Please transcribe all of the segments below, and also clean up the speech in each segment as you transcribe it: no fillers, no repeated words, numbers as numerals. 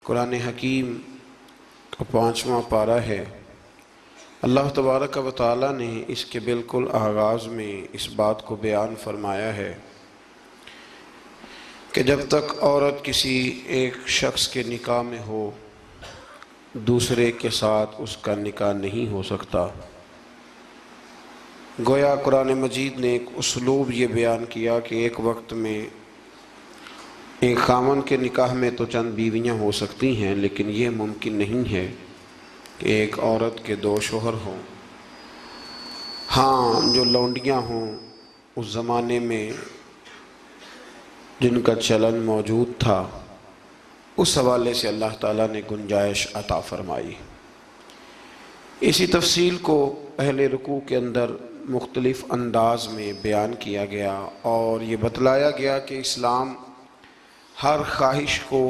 قرآن حکیم کا 5واں پارہ ہے۔ اللہ تبارک و تعالیٰ نے اس کے بالکل آغاز میں اس بات کو بیان فرمایا ہے کہ جب تک عورت کسی ایک شخص کے نکاح میں ہو دوسرے کے ساتھ اس کا نکاح نہیں ہو سکتا۔ گویا قرآن مجید نے ایک اسلوب یہ بیان کیا کہ ایک وقت میں ایک خاوند کے نکاح میں تو چند بیویاں ہو سکتی ہیں، لیکن یہ ممکن نہیں ہے کہ ایک عورت کے 2 شوہر ہوں۔ ہاں، جو لونڈیاں ہوں اس زمانے میں جن کا چلن موجود تھا، اس حوالے سے اللہ تعالیٰ نے گنجائش عطا فرمائی۔ اسی تفصیل کو اہل رکوع کے اندر مختلف انداز میں بیان کیا گیا اور یہ بتلایا گیا کہ اسلام ہر خواہش کو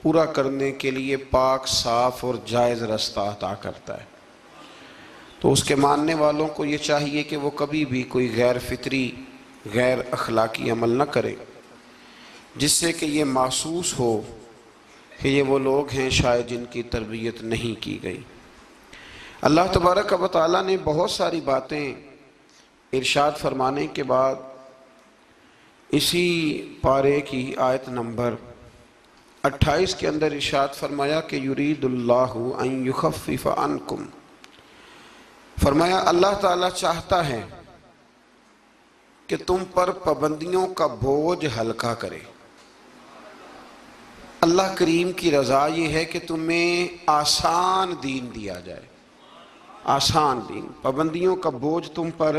پورا کرنے کے لیے پاک، صاف اور جائز رستہ عطا کرتا ہے۔ تو اس کے ماننے والوں کو یہ چاہیے کہ وہ کبھی بھی کوئی غیر فطری، غیر اخلاقی عمل نہ کرے جس سے کہ یہ محسوس ہو کہ یہ وہ لوگ ہیں شاید جن کی تربیت نہیں کی گئی۔ اللہ تبارک و تعالیٰ نے بہت ساری باتیں ارشاد فرمانے کے بعد اسی پارے کی آیت نمبر 28 کے اندر ارشاد فرمایا کہ یرید اللہ ان یخفف عنکم، فرمایا اللہ تعالیٰ چاہتا ہے کہ تم پر پابندیوں کا بوجھ ہلکا کرے۔ اللہ کریم کی رضا یہ ہے کہ تمہیں آسان دین دیا جائے، آسان دین۔ پابندیوں کا بوجھ تم پر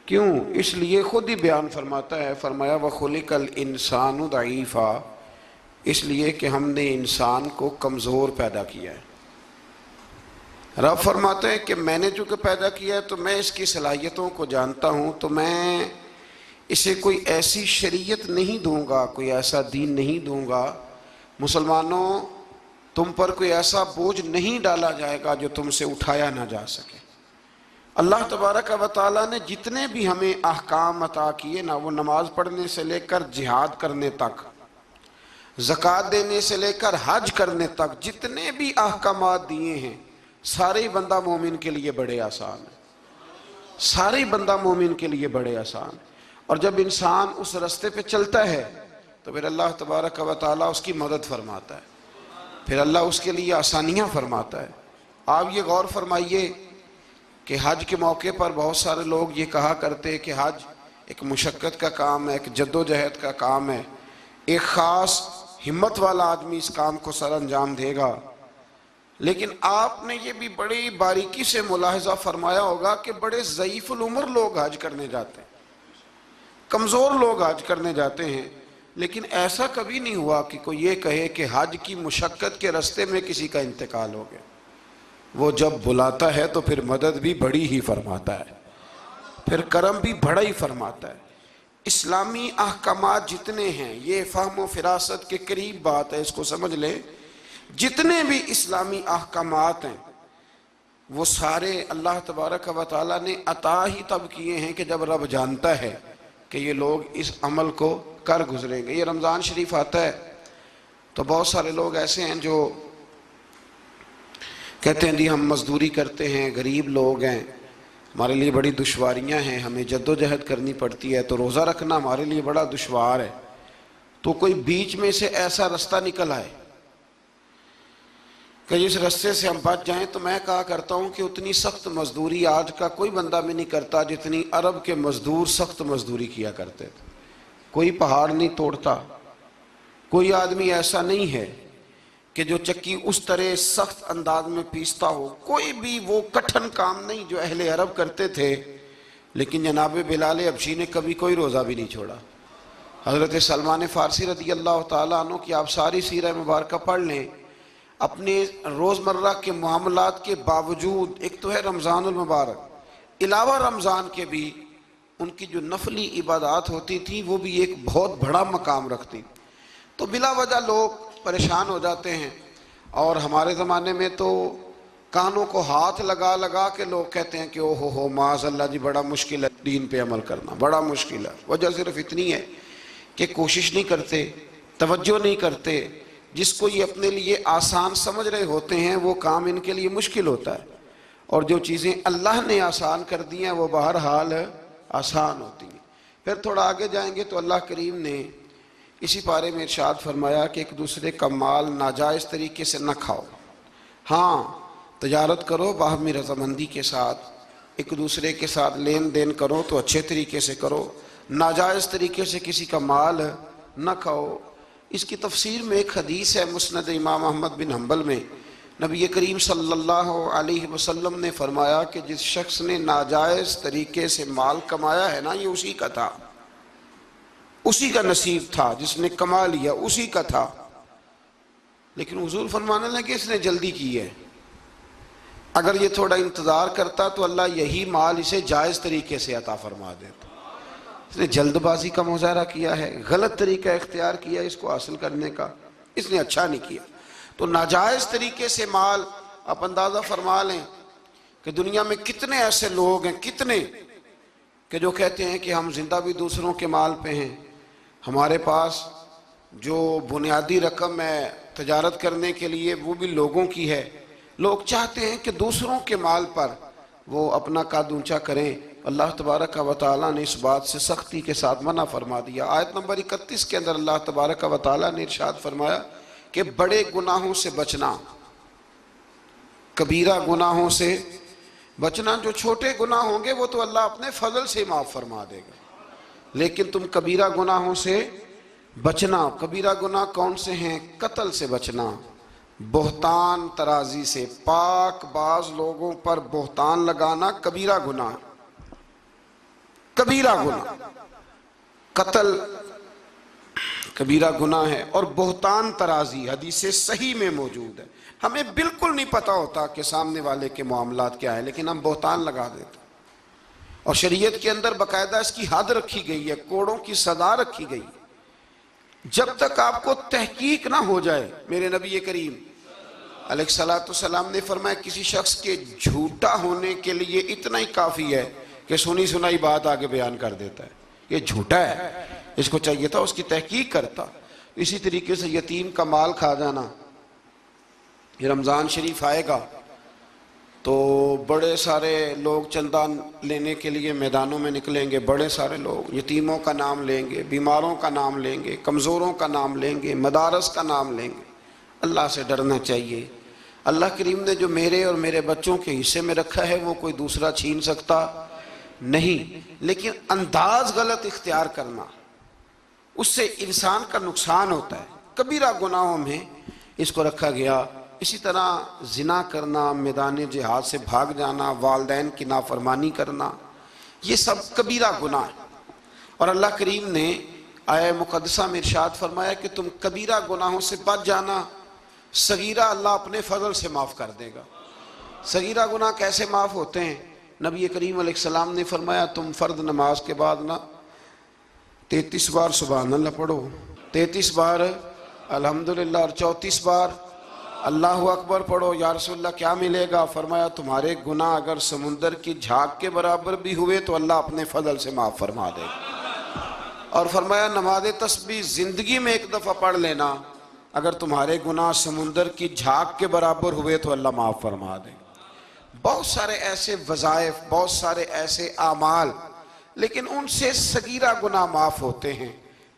کیوں؟ اس لیے خود ہی بیان فرماتا ہے، فرمایا وَخُلِقَ الْإِنسَانُ ضَعِيفًا، اس لیے کہ ہم نے انسان کو کمزور پیدا کیا ہے۔ رب فرماتے ہیں کہ میں نے چونکہ پیدا کیا ہے تو میں اس کی صلاحیتوں کو جانتا ہوں، تو میں اسے کوئی ایسی شریعت نہیں دوں گا، کوئی ایسا دین نہیں دوں گا، مسلمانوں تم پر کوئی ایسا بوجھ نہیں ڈالا جائے گا جو تم سے اٹھایا نہ جا سکے۔ اللہ تبارک و تعالیٰ نے جتنے بھی ہمیں احکام عطا کیے نا، وہ نماز پڑھنے سے لے کر جہاد کرنے تک، زکوٰۃ دینے سے لے کر حج کرنے تک، جتنے بھی احکامات دیے ہیں سارے بندہ مومن کے لیے بڑے آسان ہیں، سارے بندہ مومن کے لیے بڑے آسان۔ اور جب انسان اس رستے پہ چلتا ہے تو پھر اللہ تبارک و تعالیٰ اس کی مدد فرماتا ہے، پھر اللہ اس کے لیے آسانیاں فرماتا ہے۔ آپ یہ غور فرمائیے کہ حج کے موقع پر بہت سارے لوگ یہ کہا کرتے کہ حج ایک مشقت کا کام ہے، ایک جد و جہد کا کام ہے، ایک خاص ہمت والا آدمی اس کام کو سر انجام دے گا۔ لیکن آپ نے یہ بھی بڑی باریکی سے ملاحظہ فرمایا ہوگا کہ بڑے ضعیف العمر لوگ حج کرنے جاتے ہیں، کمزور لوگ حج کرنے جاتے ہیں، لیکن ایسا کبھی نہیں ہوا کہ کوئی یہ کہے کہ حج کی مشقت کے رستے میں کسی کا انتقال ہو گیا۔ وہ جب بلاتا ہے تو پھر مدد بھی بڑی ہی فرماتا ہے، پھر کرم بھی بڑا ہی فرماتا ہے۔ اسلامی احکامات جتنے ہیں، یہ فہم و فراست کے قریب بات ہے، اس کو سمجھ لیں، جتنے بھی اسلامی احکامات ہیں وہ سارے اللہ تبارک و تعالیٰ نے عطا ہی تب کیے ہیں کہ جب رب جانتا ہے کہ یہ لوگ اس عمل کو کر گزریں گے۔ یہ رمضان شریف آتا ہے تو بہت سارے لوگ ایسے ہیں جو کہتے ہیں جی ہم مزدوری کرتے ہیں، غریب لوگ ہیں، ہمارے لیے بڑی دشواریاں ہیں، ہمیں جد و جہد کرنی پڑتی ہے، تو روزہ رکھنا ہمارے لیے بڑا دشوار ہے۔ تو کوئی بیچ میں سے ایسا رستہ نکل آئے کہ جس رستے سے ہم بچ جائیں، تو میں کہا کرتا ہوں کہ اتنی سخت مزدوری آج کا کوئی بندہ بھی نہیں کرتا جتنی عرب کے مزدور سخت مزدوری کیا کرتے تھے۔ کوئی پہاڑ نہیں توڑتا، کوئی آدمی ایسا نہیں ہے کہ جو چکی اس طرح سخت انداز میں پیستا ہو، کوئی بھی وہ کٹھن کام نہیں جو اہل عرب کرتے تھے۔ لیکن جناب بلال حبشی نے کبھی کوئی روزہ بھی نہیں چھوڑا۔ حضرت سلمان فارسی رضی اللہ تعالیٰ عنہ کی آپ ساری سیرہ مبارکہ پڑھ لیں، اپنے روزمرہ کے معاملات کے باوجود، ایک تو ہے رمضان المبارک، علاوہ رمضان کے بھی ان کی جو نفلی عبادات ہوتی تھی وہ بھی ایک بہت بڑا مقام رکھتی۔ تو بلا وجہ لوگ پریشان ہو جاتے ہیں، اور ہمارے زمانے میں تو کانوں کو ہاتھ لگا لگا کے لوگ کہتے ہیں کہ او ہو معاذ اللہ جی بڑا مشکل ہے دین پہ عمل کرنا، بڑا مشکل ہے۔ وجہ صرف اتنی ہے کہ کوشش نہیں کرتے، توجہ نہیں کرتے، جس کو یہ اپنے لیے آسان سمجھ رہے ہوتے ہیں وہ کام ان کے لیے مشکل ہوتا ہے، اور جو چیزیں اللہ نے آسان کر دی ہیں وہ بہرحال آسان ہوتی ہیں۔ پھر تھوڑا آگے جائیں گے تو اللہ کریم نے اسی پارے میں ارشاد فرمایا کہ ایک دوسرے کا مال ناجائز طریقے سے نہ کھاؤ۔ ہاں، تجارت کرو باہمی رضامندی کے ساتھ، ایک دوسرے کے ساتھ لین دین کرو تو اچھے طریقے سے کرو، ناجائز طریقے سے کسی کا مال نہ کھاؤ۔ اس کی تفسیر میں ایک حدیث ہے مسند امام احمد بن حنبل میں، نبی کریم صلی اللہ علیہ وسلم نے فرمایا کہ جس شخص نے ناجائز طریقے سے مال کمایا ہے نا، یہ اسی کا تھا، اسی کا نصیب تھا، جس نے کما لیا اسی کا تھا۔ لیکن حضور فرمانے لگے اس نے جلدی کی ہے، اگر یہ تھوڑا انتظار کرتا تو اللہ یہی مال اسے جائز طریقے سے عطا فرما دیتا۔ اس نے جلد بازی کا مظاہرہ کیا ہے، غلط طریقہ اختیار کیا اس کو حاصل کرنے کا، اس نے اچھا نہیں کیا۔ تو ناجائز طریقے سے مال، آپ اندازہ فرما لیں کہ دنیا میں کتنے ایسے لوگ ہیں، کتنے کہ جو کہتے ہیں کہ ہم زندہ بھی دوسروں کے مال پہ ہیں، ہمارے پاس جو بنیادی رقم ہے تجارت کرنے کے لیے وہ بھی لوگوں کی ہے۔ لوگ چاہتے ہیں کہ دوسروں کے مال پر وہ اپنا قد اونچا کریں، اللہ تبارک و تعالیٰ نے اس بات سے سختی کے ساتھ منع فرما دیا۔ آیت نمبر 31 کے اندر اللہ تبارک و تعالیٰ نے ارشاد فرمایا کہ بڑے گناہوں سے بچنا، کبیرہ گناہوں سے بچنا۔ جو چھوٹے گناہ ہوں گے وہ تو اللہ اپنے فضل سے معاف فرما دے گا، لیکن تم کبیرہ گناہوں سے بچنا۔ کبیرہ گناہ کون سے ہیں؟ قتل سے بچنا، بہتان ترازی سے، پاک باز لوگوں پر بہتان لگانا کبیرہ گناہ، کبیرہ گناہ، قتل کبیرہ گناہ ہے، اور بہتان ترازی حدیث صحیح میں موجود ہے۔ ہمیں بالکل نہیں پتا ہوتا کہ سامنے والے کے معاملات کیا ہے، لیکن ہم بہتان لگا دیتے ہیں، اور شریعت کے اندر باقاعدہ اس کی حد رکھی گئی ہے، کوڑوں کی سزا رکھی گئی۔ جب تک آپ کو تحقیق نہ ہو جائے، میرے نبی کریم علیہ السلام نے فرمایا کسی شخص کے جھوٹا ہونے کے لیے اتنا ہی کافی ہے کہ سنی سنائی بات آگے بیان کر دیتا ہے، یہ جھوٹا ہے، اس کو چاہیے تھا اس کی تحقیق کرتا۔ اسی طریقے سے یتیم کا مال کھا جانا، یہ رمضان شریف آئے گا تو بڑے سارے لوگ چندہ لینے کے لیے میدانوں میں نکلیں گے، بڑے سارے لوگ یتیموں کا نام لیں گے، بیماروں کا نام لیں گے، کمزوروں کا نام لیں گے، مدارس کا نام لیں گے۔ اللہ سے ڈرنا چاہیے۔ اللہ کریم نے جو میرے اور میرے بچوں کے حصے میں رکھا ہے وہ کوئی دوسرا چھین سکتا نہیں، لیکن انداز غلط اختیار کرنا، اس سے انسان کا نقصان ہوتا ہے۔ کبیرہ گناہوں میں اس کو رکھا گیا۔ اسی طرح زنا کرنا، میدان جہاد سے بھاگ جانا، والدین کی نافرمانی کرنا، یہ سب کبیرہ گناہ ہے۔ اور اللہ کریم نے آیہ مقدسہ میں ارشاد فرمایا کہ تم کبیرہ گناہوں سے بچ جانا، صغیرہ اللہ اپنے فضل سے معاف کر دے گا۔ صغیرہ گناہ کیسے معاف ہوتے ہیں؟ نبی کریم علیہ السلام نے فرمایا تم فرض نماز کے بعد نا 33 بار سبحان اللہ پڑھو، 33 بار الحمدللہ، اور 34 بار اللہ اکبر پڑھو۔ یا رسول اللہ کیا ملے گا؟ فرمایا تمہارے گناہ اگر سمندر کی جھاگ کے برابر بھی ہوئے تو اللہ اپنے فضل سے معاف فرما دے گا۔ اور فرمایا نماز تسبیح زندگی میں ایک دفعہ پڑھ لینا، اگر تمہارے گناہ سمندر کی جھاگ کے برابر ہوئے تو اللہ معاف فرما دے گا۔ بہت سارے ایسے وظائف، بہت سارے ایسے اعمال، لیکن ان سے صغیرہ گناہ معاف ہوتے ہیں،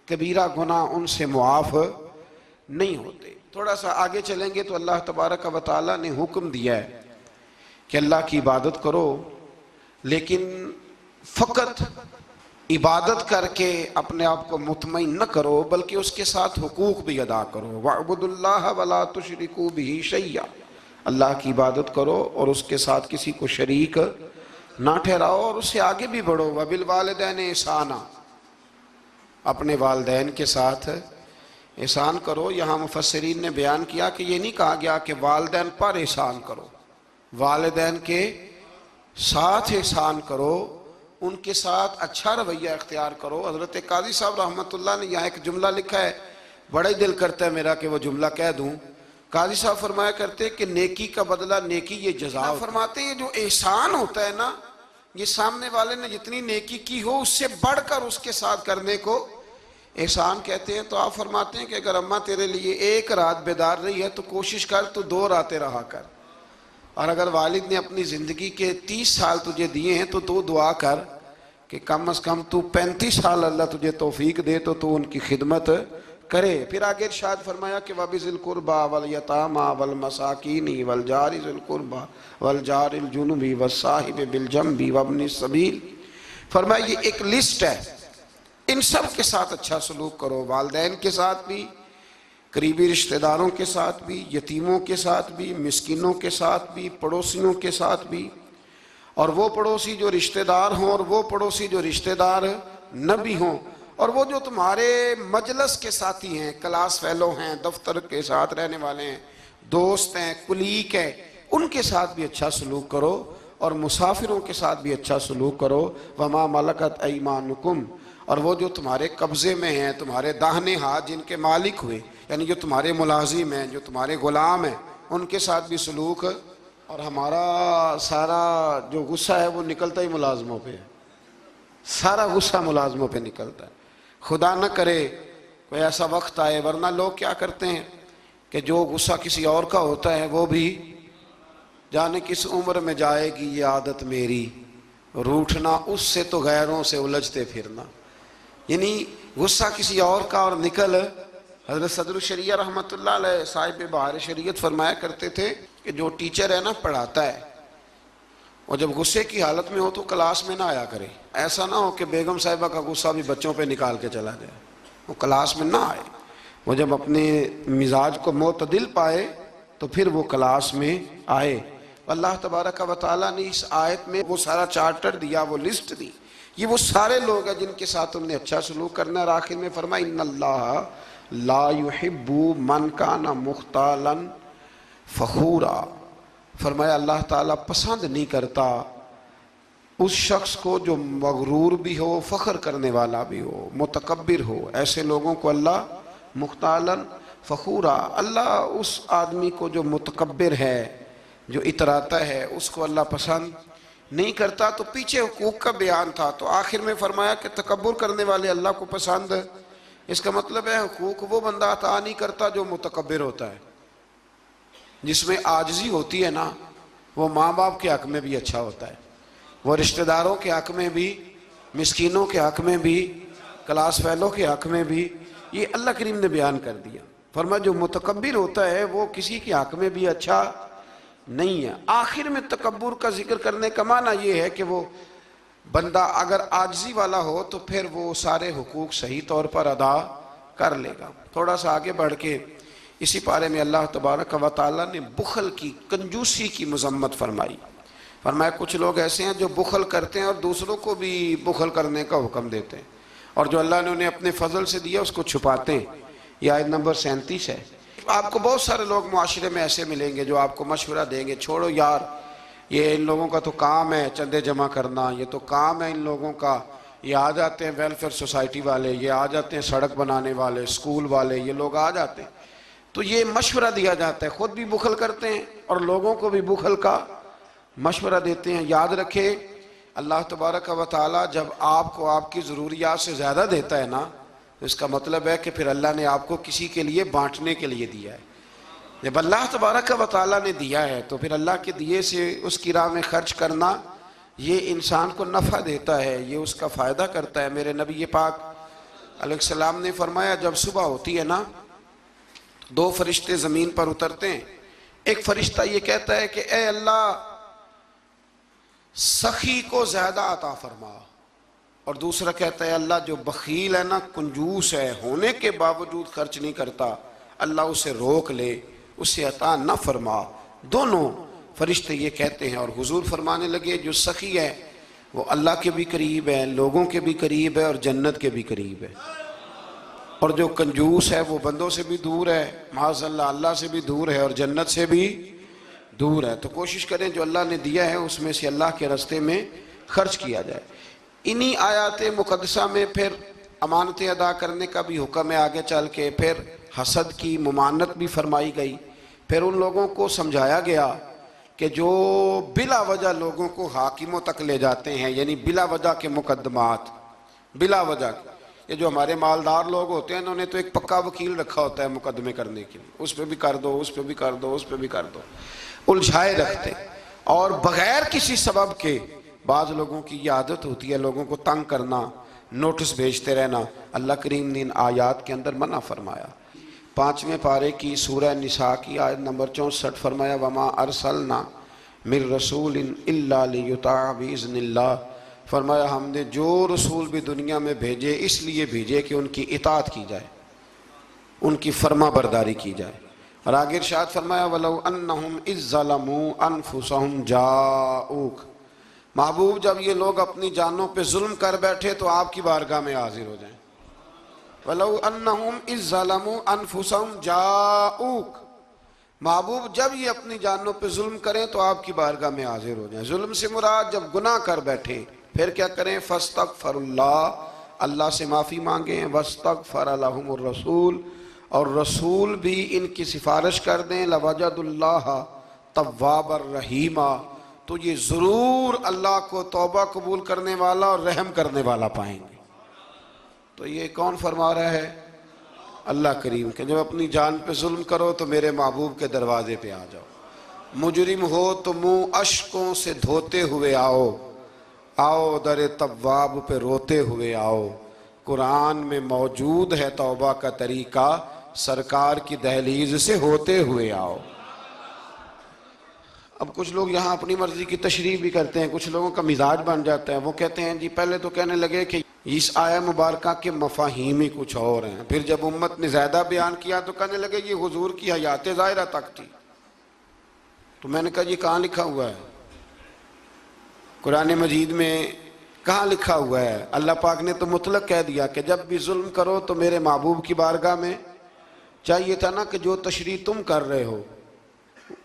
کبیرہ گناہ ان سے معاف نہیں ہوتے۔ تھوڑا سا آگے چلیں گے تو اللہ تبارک و تعالیٰ نے حکم دیا ہے کہ اللہ کی عبادت کرو، لیکن فقط عبادت کر کے اپنے آپ کو مطمئن نہ کرو، بلکہ اس کے ساتھ حقوق بھی ادا کرو۔ وَاعْبُدُوا اللَّهَ وَلَا تُشْرِكُوا بِهِ شَيْئًا، اللہ کی عبادت کرو اور اس کے ساتھ کسی کو شریک نہ ٹھہراؤ، اور اس سے آگے بھی بڑھو۔ وَبِالْوَالِدَيْنِ إِحْسَانًا، اپنے والدین کے ساتھ احسان کرو۔ یہاں مفسرین نے بیان کیا کہ یہ نہیں کہا گیا کہ والدین پر احسان کرو، والدین کے ساتھ احسان کرو، ان کے ساتھ اچھا رویہ اختیار کرو۔ حضرت قاضی صاحب رحمۃ اللہ نے یہاں ایک جملہ لکھا ہے، بڑا ہی دل کرتا ہے میرا کہ وہ جملہ کہہ دوں۔ قاضی صاحب فرمایا کرتے کہ نیکی کا بدلہ نیکی، یہ جزا فرماتے ہیں جو احسان ہوتا ہے نا، یہ سامنے والے نے جتنی نیکی کی ہو اس سے بڑھ کر اس کے ساتھ کرنے کو احسان کہتے ہیں تو آپ فرماتے ہیں کہ اگر اماں تیرے لیے ایک رات بیدار رہی ہے تو کوشش کر تو 2 راتیں رہا کر، اور اگر والد نے اپنی زندگی کے 30 سال تجھے دیے ہیں تو دعا کر کہ کم از کم تو 35 سال اللہ تجھے توفیق دے تو ان کی خدمت کرے۔ پھر آگے ارشاد فرمایا کہ وَبِذِي الْقُرْبَى وَالْيَتَامَى وَالْمَسَاكِينِ وَالْجَارِ ذِي الْقُرْبَى وَالْجَارِ الْجُنُبِ وَالصَّاحِبِ بِالْجَنبِ وَابْنِ السَّبِيلِ، فرمایا یہ ایک لسٹ ہے، ان سب کے ساتھ اچھا سلوک کرو، والدین کے ساتھ بھی، قریبی رشتہ داروں کے ساتھ بھی، یتیموں کے ساتھ بھی، مسکینوں کے ساتھ بھی، پڑوسیوں کے ساتھ بھی، اور وہ پڑوسی جو رشتہ دار ہوں اور وہ پڑوسی جو رشتہ دار نہ بھی ہوں، اور وہ جو تمہارے مجلس کے ساتھی ہیں، کلاس فیلو ہیں، دفتر کے ساتھ رہنے والے ہیں، دوست ہیں، کلیگ ہیں، ان کے ساتھ بھی اچھا سلوک کرو، اور مسافروں کے ساتھ بھی اچھا سلوک کرو۔ وَمَا مَلَكَتْ أَيْمَانُكُمْ، اور وہ جو تمہارے قبضے میں ہیں، تمہارے داہنے ہاتھ جن کے مالک ہوئے، یعنی جو تمہارے ملازم ہیں، جو تمہارے غلام ہیں، ان کے ساتھ بھی سلوک۔ اور ہمارا سارا جو غصہ ہے وہ نکلتا ہی ملازموں پہ ہے، سارا غصہ ملازموں پہ نکلتا ہے۔ خدا نہ کرے کوئی ایسا وقت آئے، ورنہ لوگ کیا کرتے ہیں کہ جو غصہ کسی اور کا ہوتا ہے وہ بھی جانے کس عمر میں جائے گی یہ عادت میری، روٹھنا اس سے تو غیروں سے الجھتے پھرنا، یعنی غصہ کسی اور کا اور نکل۔ حضرت صدر الشریعہ رحمۃ اللہ علیہ صاحب بہار شریعت فرمایا کرتے تھے کہ جو ٹیچر ہے نا پڑھاتا ہے، اور جب غصے کی حالت میں ہو تو کلاس میں نہ آیا کرے، ایسا نہ ہو کہ بیگم صاحبہ کا غصہ بھی بچوں پہ نکال کے چلا جائے، وہ کلاس میں نہ آئے، وہ جب اپنے مزاج کو معتدل پائے تو پھر وہ کلاس میں آئے۔ اللہ تبارک و تعالیٰ نے اس آیت میں وہ سارا چارٹر دیا، وہ لسٹ دی، یہ وہ سارے لوگ ہیں جن کے ساتھ تم نے اچھا سلوک کرنا ہے۔ اور آخر میں فرمایا ان اللہ لا يحب من کان مختالا فخورا، فرمایا اللہ تعالیٰ پسند نہیں کرتا اس شخص کو جو مغرور بھی ہو، فخر کرنے والا بھی ہو، متکبر ہو، ایسے لوگوں کو اللہ مختالا فخورا، اللہ اس آدمی کو جو متکبر ہے، جو اتراتا ہے، اس کو اللہ پسند نہیں کرتا۔ تو پیچھے حقوق کا بیان تھا تو آخر میں فرمایا کہ تکبر کرنے والے اللہ کو پسند، اس کا مطلب ہے حقوق وہ بندہ عطا نہیں کرتا جو متکبر ہوتا ہے، جس میں عاجزی ہوتی ہے نا، وہ ماں باپ کے حق میں بھی اچھا ہوتا ہے، وہ رشتہ داروں کے حق میں بھی، مسکینوں کے حق میں بھی، کلاس فیلو کے حق میں بھی، یہ اللہ کریم نے بیان کر دیا۔ فرمایا جو متکبر ہوتا ہے وہ کسی کے حق میں بھی اچھا نہیں ہے۔ آخر میں تکبر کا ذکر کرنے کا معنی یہ ہے کہ وہ بندہ اگر عاجزی والا ہو تو پھر وہ سارے حقوق صحیح طور پر ادا کر لے گا۔ تھوڑا سا آگے بڑھ کے اسی پارے میں اللہ تبارک و تعالیٰ نے بخل کی، کنجوسی کی مذمت فرمائی۔ فرمایا کچھ لوگ ایسے ہیں جو بخل کرتے ہیں اور دوسروں کو بھی بخل کرنے کا حکم دیتے ہیں، اور جو اللہ نے انہیں اپنے فضل سے دیا اس کو چھپاتے ہیں۔ یہ آیت نمبر 37 ہے۔ آپ کو بہت سارے لوگ معاشرے میں ایسے ملیں گے جو آپ کو مشورہ دیں گے، چھوڑو یار، یہ ان لوگوں کا تو کام ہے چندے جمع کرنا، یہ تو کام ہے ان لوگوں کا، یہ آ جاتے ہیں ویلفیئر سوسائٹی والے، یہ آ جاتے ہیں سڑک بنانے والے، اسکول والے، یہ لوگ آ جاتے ہیں، تو یہ مشورہ دیا جاتا ہے، خود بھی بخل کرتے ہیں اور لوگوں کو بھی بخل کا مشورہ دیتے ہیں۔ یاد رکھے اللہ تبارک و تعالیٰ جب آپ کو آپ کی ضروریات سے زیادہ دیتا ہے نا، تو اس کا مطلب ہے کہ پھر اللہ نے آپ کو کسی کے لیے بانٹنے کے لیے دیا ہے۔ جب اللہ تبارک و تعالیٰ نے دیا ہے تو پھر اللہ کے دیے سے اس کی راہ میں خرچ کرنا یہ انسان کو نفع دیتا ہے، یہ اس کا فائدہ کرتا ہے۔ میرے نبی پاک علیہ السلام نے فرمایا جب صبح ہوتی ہے نا، 2 فرشتے زمین پر اترتے ہیں، ایک فرشتہ یہ کہتا ہے کہ اے اللہ سخی کو زیادہ عطا فرما، اور دوسرا کہتا ہے اللہ جو بخیل ہے نا، کنجوس ہے، ہونے کے باوجود خرچ نہیں کرتا، اللہ اسے روک لے، اسے عطا نہ فرما۔ دونوں فرشتے یہ کہتے ہیں، اور حضور فرمانے لگے جو سخی ہے وہ اللہ کے بھی قریب ہے، لوگوں کے بھی قریب ہے، اور جنت کے بھی قریب ہے، اور جو کنجوس ہے وہ بندوں سے بھی دور ہے، معاذ اللہ اللہ سے بھی دور ہے، اور جنت سے بھی دور ہے۔ تو کوشش کریں جو اللہ نے دیا ہے اس میں سے اللہ کے راستے میں خرچ کیا جائے۔ انہی آیات مقدسہ میں پھر امانتیں ادا کرنے کا بھی حکم ہے، آگے چل کے پھر حسد کی ممانعت بھی فرمائی گئی، پھر ان لوگوں کو سمجھایا گیا کہ جو بلا وجہ لوگوں کو حاکموں تک لے جاتے ہیں، یعنی بلا وجہ کے مقدمات، بلا وجہ یہ جو ہمارے مالدار لوگ ہوتے ہیں انہوں نے تو ایک پکا وکیل رکھا ہوتا ہے مقدمے کرنے کے لیے، اس پہ بھی کر دو، اس پہ بھی کر دو، اس پہ بھی کر دو، الجھائے رکھتے ہیں۔ اور بغیر کسی سبب کے بعض لوگوں کی یہ عادت ہوتی ہے لوگوں کو تنگ کرنا، نوٹس بھیجتے رہنا۔ اللہ کریم نے ان آیات کے اندر منع فرمایا۔ 5ویں پارے کی سورہ نساء کی آیت نمبر 64 فرمایا وَمَا أَرْسَلْنَا مِن رَسُولٍ إِلَّا لِيُطَاعَ بِإِذْنِ اللَّهِ، فرمایا ہم نے جو رسول بھی دنیا میں بھیجے اس لیے بھیجے کہ ان کی اطاعت کی جائے، ان کی فرما برداری کی جائے۔ اور آگے ارشاد فرمایا وَلَوْ أَنَّهُمْ إِذْ ظَلَمُوا أَنفُسَهُمْ جَاءُوكَ، محبوب جب یہ لوگ اپنی جانوں پہ ظلم کر بیٹھے تو آپ کی بارگاہ میں حاضر ہو جائیں۔ وَلَوْ أَنَّهُمْ إِذْ ظَلَمُوا أَنفُسَهُمْ جَاءُوكَ، محبوب جب یہ اپنی جانوں پہ ظلم کریں تو آپ کی بارگاہ میں حاضر ہو جائیں۔ ظلم سے مراد جب گناہ کر بیٹھے پھر کیا کریں؟ فَاسْتَغْفَرُ اللَّهَ، اللہ سے معافی مانگیں، وَاسْتَغْفَرَ لَهُمُ الرَّسُولُ، اور رسول بھی ان کی سفارش کر دیں، لَوَجَدُ اللَّهَ تَوَّابًا رَحِيمًا، تو یہ ضرور اللہ کو توبہ قبول کرنے والا اور رحم کرنے والا پائیں گے۔ تو یہ کون فرما رہا ہے؟ اللہ کریم کہ جب اپنی جان پہ ظلم کرو تو میرے محبوب کے دروازے پہ آ جاؤ۔ مجرم ہو تو منہ اشکوں سے دھوتے ہوئے آؤ، آؤ در تواب پہ روتے ہوئے آؤ۔ قرآن میں موجود ہے توبہ کا طریقہ، سرکار کی دہلیز سے ہوتے ہوئے آؤ۔ اب کچھ لوگ یہاں اپنی مرضی کی تشریح بھی کرتے ہیں، کچھ لوگوں کا مزاج بن جاتا ہے، وہ کہتے ہیں جی پہلے تو کہنے لگے کہ اس آیہ مبارکہ کے مفاہیم ہی کچھ اور ہیں، پھر جب امت نے زیادہ بیان کیا تو کہنے لگے یہ حضور کی حیات ظاہرہ تک تھی۔ تو میں نے کہا یہ کہاں لکھا ہوا ہے؟ قرآن مجید میں کہاں لکھا ہوا ہے؟ اللہ پاک نے تو مطلق کہہ دیا کہ جب بھی ظلم کرو تو میرے محبوب کی بارگاہ میں، چاہیے تھا نا کہ جو تشریح تم کر رہے ہو۔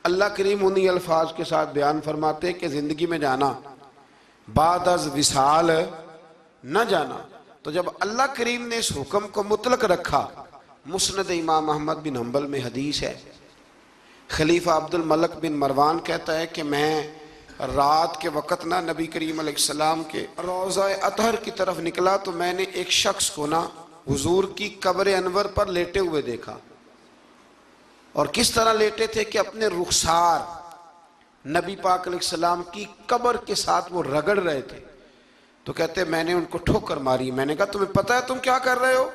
اللہ کریم انہی الفاظ کے ساتھ بیان فرماتے کہ زندگی میں جانا بعد از وصال نہ جانا۔ تو جب اللہ کریم نے اس حکم کو مطلق رکھا، مسند امام احمد بن حنبل میں حدیث ہے، خلیفہ عبد الملک بن مروان کہتا ہے کہ میں رات کے وقت نا نبی کریم علیہ السلام کے روضہ اطہر کی طرف نکلا تو میں نے ایک شخص کو نا حضور کی قبر انور پر لیٹے ہوئے دیکھا، اور کس طرح لیٹے تھے کہ اپنے رخسار نبی پاک علیہ السلام کی قبر کے ساتھ وہ رگڑ رہے تھے۔ تو کہتے میں نے ان کو ٹھوکر ماری، میں نے کہا تمہیں پتہ ہے تم کیا کر رہے ہو؟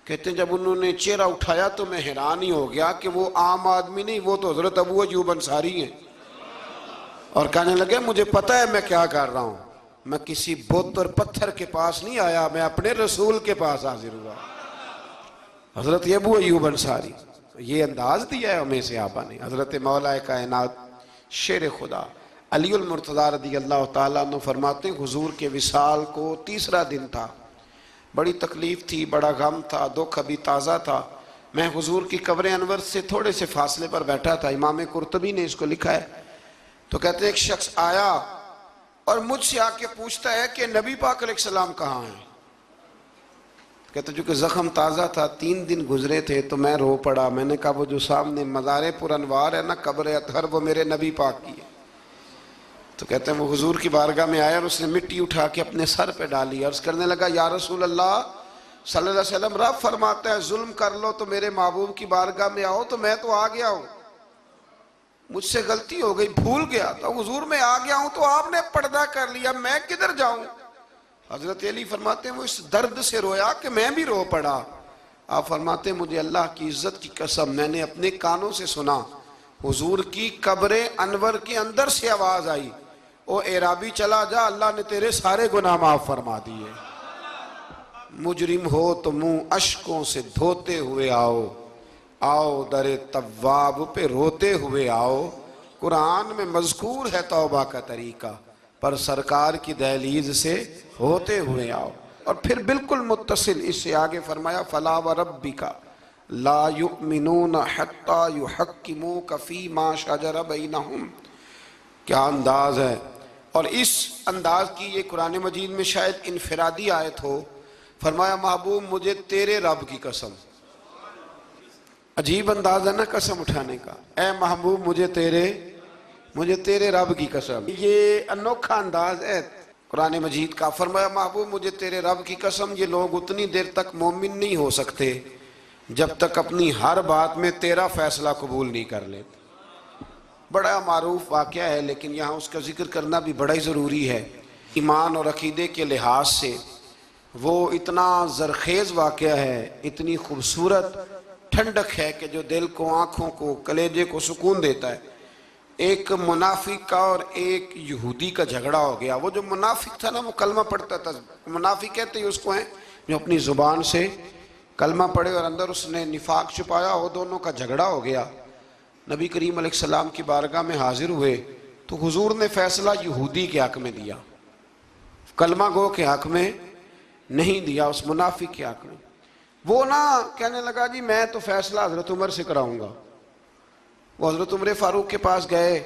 کہتے ہیں جب انہوں نے چہرہ اٹھایا تو میں حیران ہی ہو گیا کہ وہ عام آدمی نہیں، وہ تو حضرت ابو ایوب انصاری ہیں، اور کہنے لگے مجھے پتہ ہے میں کیا کر رہا ہوں، میں کسی بت اور پتھر کے پاس نہیں آیا، میں اپنے رسول کے پاس حاضر ہوا۔ حضرت ابو ایوب انصاری، یہ انداز دیا ہے ہمیں صحابہ نے۔ حضرت مولا کائنات شیر خدا علی المرتضیٰ رضی اللہ تعالیٰ عنہ فرماتے ہیں حضور کے وصال کو تیسرا دن تھا، بڑی تکلیف تھی، بڑا غم تھا، دکھ ابھی تازہ تھا، میں حضور کی قبر انور سے تھوڑے سے فاصلے پر بیٹھا تھا، امام قرطبی نے اس کو لکھا ہے۔ تو کہتے ہیں ایک شخص آیا اور مجھ سے آ کے پوچھتا ہے کہ نبی پاک علیہ السلام کہاں ہیں؟ کہتے چونکہ زخم تازہ تھا، 3 دن گزرے تھے تو میں رو پڑا، میں نے کہا وہ جو سامنے مزار پر انوار ہے نا قبر اطہر، وہ میرے نبی پاک کی ہے۔ تو کہتے ہیں وہ حضور کی بارگاہ میں آیا اور اس نے مٹی اٹھا کے اپنے سر پہ ڈالی، عرض کرنے لگا یا رسول اللہ صلی اللہ علیہ وسلم، رب فرماتا ہے ظلم کر لو تو میرے محبوب کی بارگاہ میں آؤ، تو میں تو آ گیا ہوں، مجھ سے غلطی ہو گئی، بھول گیا تو حضور میں آ گیا ہوں، تو آپ نے پردہ کر لیا، میں کدھر جاؤں؟ حضرت علی فرماتے ہیں وہ اس درد سے رویا کہ میں بھی رو پڑا۔ آپ فرماتے ہیں مجھے اللہ کی عزت کی قسم میں نے اپنے کانوں سے سنا حضور کی قبر انور کے اندر سے آواز آئی، او اعرابی چلا جا، اللہ نے تیرے سارے گناہ معاف فرما دیے۔ مجرم ہو تو منہ اشکوں سے دھوتے ہوئے آؤ، آؤ در تواب پہ روتے ہوئے آؤ۔ قرآن میں مذکور ہے توبہ کا طریقہ، پر سرکار کی دہلیز سے ہوتے ہوئے آؤ۔ اور پھر بالکل متصل اس سے آگے فرمایا فَلَا وَرَبِّكَ لَا يُؤْمِنُونَ حَتَّى يُحَكِّمُوكَ فِي مَا شَجَرَ بَيْنَهُمْ، کیا انداز ہے! اور اس انداز کی یہ قرآن مجید میں شاید انفرادی آیت ہو۔ فرمایا محبوب مجھے تیرے رب کی قسم، عجیب انداز ہے نا قسم اٹھانے کا، اے محبوب مجھے تیرے رب کی قسم، یہ انوکھا انداز ہے۔ قرآن مجید کا، فرمایا محبوب مجھے تیرے رب کی قسم یہ لوگ اتنی دیر تک مومن نہیں ہو سکتے جب تک اپنی ہر بات میں تیرا فیصلہ قبول نہیں کر لیتے۔ بڑا معروف واقعہ ہے لیکن یہاں اس کا ذکر کرنا بھی بڑا ہی ضروری ہے۔ ایمان اور عقیدے کے لحاظ سے وہ اتنا زرخیز واقعہ ہے، اتنی خوبصورت ٹھنڈک ہے کہ جو دل کو، آنکھوں کو، کلیجے کو سکون دیتا ہے۔ ایک منافق کا اور ایک یہودی کا جھگڑا ہو گیا۔ وہ جو منافق تھا نا وہ کلمہ پڑھتا تھا، منافق کہتے ہیں اس کو ہیں جو اپنی زبان سے کلمہ پڑھے اور اندر اس نے نفاق چھپایا، وہ دونوں کا جھگڑا ہو گیا۔ نبی کریم علیہ السلام کی بارگاہ میں حاضر ہوئے تو حضور نے فیصلہ یہودی کے حق میں دیا، کلمہ گو کے حق میں نہیں دیا، اس منافق کے حق میں۔ وہ نہ کہنے لگا جی میں تو فیصلہ حضرت عمر سے کراؤں گا۔ وہ حضرت عمر فاروق کے پاس گئے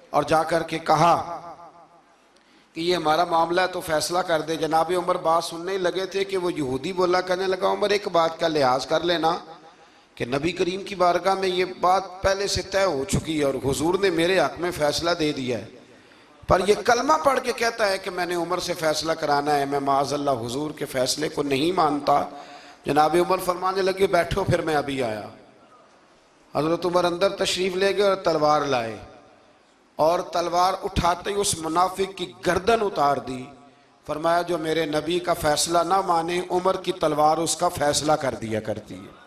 اور جا کر کے کہا کہ یہ ہمارا معاملہ ہے تو فیصلہ کر دے۔ جناب عمر بات سننے لگے تھے کہ وہ یہودی بولا، کہنے لگا عمر ایک بات کا لحاظ کر لینا کہ نبی کریم کی بارگاہ میں یہ بات پہلے سے طے ہو چکی ہے اور حضور نے میرے حق میں فیصلہ دے دیا ہے، پر یہ کلمہ پڑھ کے کہتا ہے کہ میں نے عمر سے فیصلہ کرانا ہے، میں معاذ اللہ حضور کے فیصلے کو نہیں مانتا۔ جناب عمر فرمانے لگے بیٹھو پھر میں ابھی آیا۔ حضرت عمر اندر تشریف لے گئے اور تلوار لائے، اور تلوار اٹھاتے ہی اس منافق کی گردن اتار دی۔ فرمایا جو میرے نبی کا فیصلہ نہ مانے، عمر کی تلوار اس کا فیصلہ کر دیا کرتی ہے۔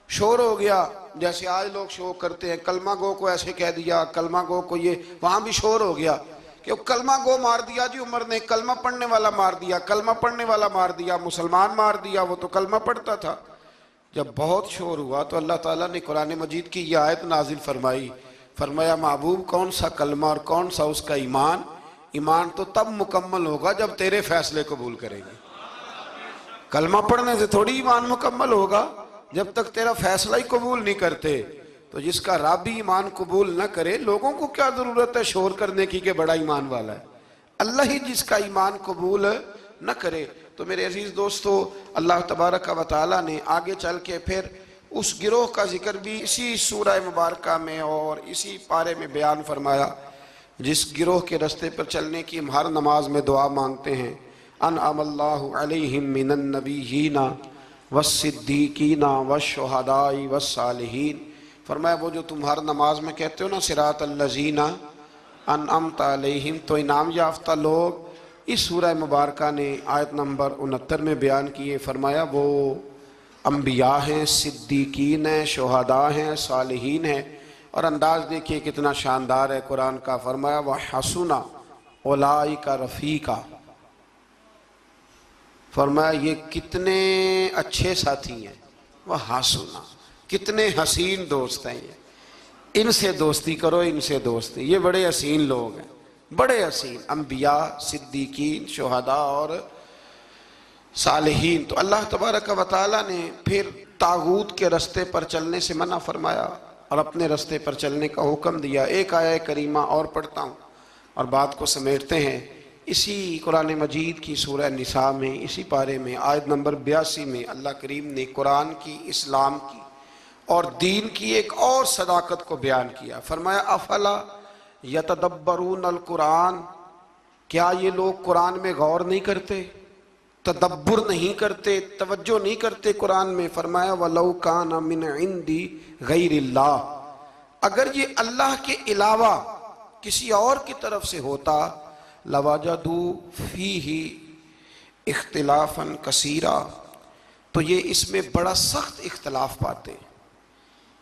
شور ہو گیا جیسے آج لوگ شور کرتے ہیں، کلمہ گو کو ایسے کہہ دیا، کلمہ گو کو یہ، وہاں بھی شور ہو گیا کہ کلمہ گو مار دیا جی عمر نے، کلمہ پڑھنے والا مار دیا، کلمہ پڑھنے والا مار دیا، مسلمان مار دیا، وہ تو کلمہ پڑھتا تھا۔ جب بہت شور ہوا تو اللہ تعالیٰ نے قرآن مجید کی یہ آیت نازل فرمائی، فرمایا محبوب کون سا کلمہ اور کون سا اس کا ایمان؟ ایمان تو تب مکمل ہوگا جب تیرے فیصلے قبول کرے گی۔ کلمہ پڑھنے سے تھوڑی ایمان مکمل ہوگا، جب تک تیرا فیصلہ ہی قبول نہیں کرتے۔ تو جس کا رب ہی ایمان قبول نہ کرے، لوگوں کو کیا ضرورت ہے شور کرنے کی کہ بڑا ایمان والا ہے؟ اللہ ہی جس کا ایمان قبول نہ کرے۔ تو میرے عزیز دوستو، اللہ تبارک و تعالیٰ نے آگے چل کے پھر اس گروہ کا ذکر بھی اسی سورہ مبارکہ میں اور اسی پارے میں بیان فرمایا جس گروہ کے رستے پر چلنے کی ہم ہر نماز میں دعا مانگتے ہیں، انعم اللہ علیہم من النبیین والصدیقین والشہداء والصالحین۔ فرمایا وہ جو تم ہر نماز میں کہتے ہو نا صراط الذین انعمت علیہم، تو انعام یافتہ لوگ اس سورہ مبارکہ نے آیت نمبر 69 میں بیان کیے۔ فرمایا وہ انبیاء ہیں، صدیقین ہیں، شہداء ہیں، صالحین ہیں، اور انداز دیکھیے کتنا شاندار ہے قرآن کا۔ فرمایا وَحَسُنَ أُولَئِكَ رَفِيقًا، فرمایا یہ کتنے اچھے ساتھی ہیں، وَحَسُنَ کتنے حسین دوست ہیں، یہ ان سے دوستی کرو، ان سے دوستی، یہ بڑے حسین لوگ ہیں، بڑے حسین انبیاء، صدیقین، شہداء اور صالحین۔ تو اللہ تبارک و تعالیٰ نے پھر طاغوت کے رستے پر چلنے سے منع فرمایا اور اپنے رستے پر چلنے کا حکم دیا۔ ایک آیہ کریمہ اور پڑھتا ہوں اور بات کو سمیٹتے ہیں۔ اسی قرآن مجید کی سورہ نساء میں، اسی پارے میں آیت نمبر 82 میں اللہ کریم نے قرآن کی، اسلام کی اور دین کی ایک اور صداقت کو بیان کیا۔ فرمایا افلا یتدبرون القرآن، کیا یہ لوگ قرآن میں غور نہیں کرتے، تدبر نہیں کرتے، توجہ نہیں کرتے قرآن میں؟ فرمایا وَلَوْ كَانَ مِنْ عِنْدِ غَيْرِ اللَّهِ، اگر یہ اللہ کے علاوہ کسی اور کی طرف سے ہوتا لَوَجَدُوا فِيهِ اختلافاً كَثِيرًا، تو یہ اس میں بڑا سخت اختلاف پاتے،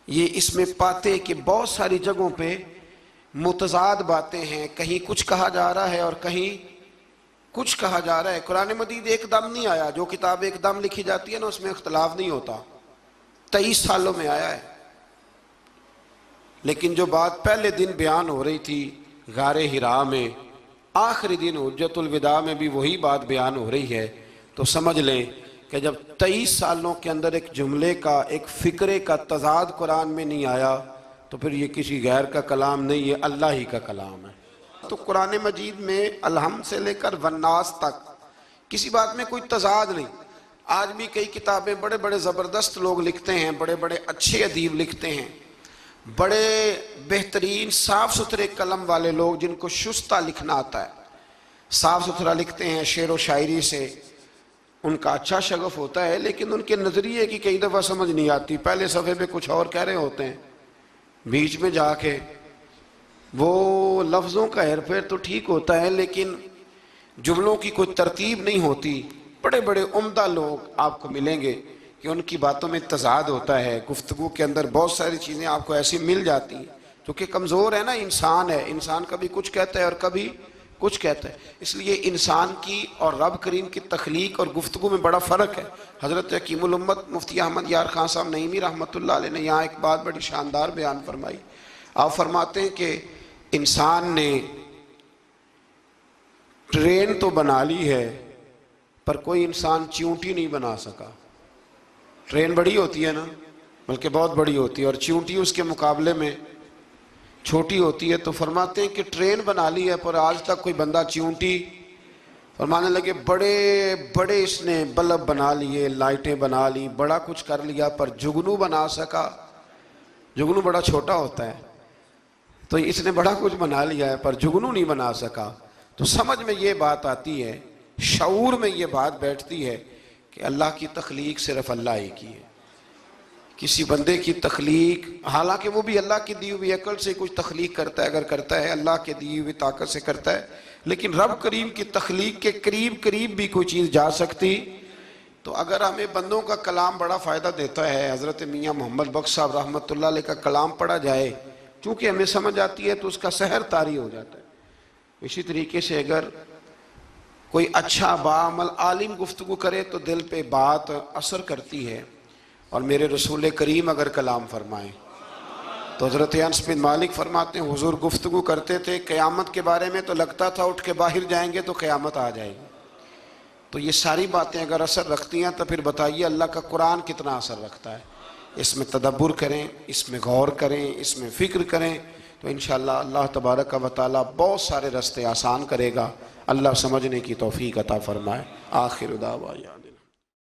یہ اس میں پاتے کہ بہت ساری جگہوں پہ متضاد باتیں ہیں، کہیں کچھ کہا جا رہا ہے اور کہیں کچھ کہا جا رہا ہے۔ قرآن مجید ایک دم نہیں آیا، جو کتاب ایک دم لکھی جاتی ہے نا اس میں اختلاف نہیں ہوتا، 23 سالوں میں آیا ہے۔ لیکن جو بات پہلے دن بیان ہو رہی تھی غار حراء میں، آخری دن حجۃ الوداع میں بھی وہی بات بیان ہو رہی ہے، تو سمجھ لیں کہ جب 23 سالوں کے اندر ایک جملے کا، ایک فکرے کا تضاد قرآن میں نہیں آیا تو پھر یہ کسی غیر کا کلام نہیں، یہ اللہ ہی کا کلام ہے۔ تو قرآن مجید میں الحمد سے لے کر والناس تک کسی بات میں کوئی تضاد نہیں۔ آج بھی کئی کتابیں بڑے بڑے زبردست لوگ لکھتے ہیں، بڑے بڑے اچھے ادیب لکھتے ہیں، بڑے بہترین صاف ستھرے قلم والے لوگ جن کو شستہ لکھنا آتا ہے، صاف ستھرا لکھتے ہیں، شعر و شاعری سے ان کا اچھا شغف ہوتا ہے، لیکن ان کے نظریے کی کئی دفعہ سمجھ نہیں آتی، پہلے صفحے پہ کچھ اور کہہ رہے ہوتے ہیں، بیچ میں جا کے وہ لفظوں کا ہیر پھیر تو ٹھیک ہوتا ہے لیکن جملوں کی کوئی ترتیب نہیں ہوتی۔ بڑے بڑے عمدہ لوگ آپ کو ملیں گے کہ ان کی باتوں میں تضاد ہوتا ہے، گفتگو کے اندر بہت ساری چیزیں آپ کو ایسی مل جاتی ہیں، کیونکہ کمزور ہے نا، انسان ہے، انسان کبھی کچھ کہتا ہے اور کبھی کچھ کہتا ہے، اس لیے انسان کی اور رب کریم کی تخلیق اور گفتگو میں بڑا فرق ہے۔ حضرت حکیم الامت مفتی احمد یار خان صاحب نعیمی رحمۃ اللہ علیہ نے یہاں ایک بات بڑی شاندار بیان فرمائی۔ آپ فرماتے ہیں کہ انسان نے ٹرین تو بنا لی ہے پر کوئی انسان چیونٹی نہیں بنا سکا۔ ٹرین بڑی ہوتی ہے نا، بلکہ بہت بڑی ہوتی ہے، اور چیونٹی اس کے مقابلے میں چھوٹی ہوتی ہے، تو فرماتے ہیں کہ ٹرین بنا لی ہے پر آج تک کوئی بندہ چیونٹی، فرمانے لگے بڑے بڑے اس نے بلب بنا لیے، لائٹیں بنا لی، بڑا کچھ کر لیا، پر جگنو بنا سکا؟ جگنو بڑا چھوٹا ہوتا ہے، تو اس نے بڑا کچھ بنا لیا ہے پر جگنو نہیں بنا سکا۔ تو سمجھ میں یہ بات آتی ہے، شعور میں یہ بات بیٹھتی ہے کہ اللہ کی تخلیق صرف اللہ ہی کی ہے۔ کسی بندے کی تخلیق، حالانکہ وہ بھی اللہ کی دی ہوئی عقل سے کچھ تخلیق کرتا ہے، اگر کرتا ہے اللہ کے دی ہوئی طاقت سے کرتا ہے، لیکن رب کریم کی تخلیق کے قریب قریب بھی کوئی چیز جا سکتی۔ تو اگر ہمیں بندوں کا کلام بڑا فائدہ دیتا ہے، حضرت میاں محمد بخش صاحب رحمۃ اللہ علیہ کا کلام پڑھا جائے، چونکہ ہمیں سمجھ آتی ہے تو اس کا سحر طاری ہو جاتا ہے۔ اسی طریقے سے اگر کوئی اچھا باعمل عالم گفتگو کرے تو دل پہ بات اثر کرتی ہے، اور میرے رسول کریم اگر کلام فرمائیں تو حضرت انس بن مالک فرماتے ہیں حضور گفتگو کرتے تھے قیامت کے بارے میں، تو لگتا تھا اٹھ کے باہر جائیں گے تو قیامت آ جائے گی۔ تو یہ ساری باتیں اگر اثر رکھتی ہیں تو پھر بتائیے اللہ کا قرآن کتنا اثر رکھتا ہے۔ اس میں تدبر کریں، اس میں غور کریں، اس میں فکر کریں، تو انشاءاللہ اللہ تبارک و تعالی بہت سارے راستے آسان کرے گا۔ اللہ سمجھنے کی توفیق عطا فرمائے۔ آخر دعوانا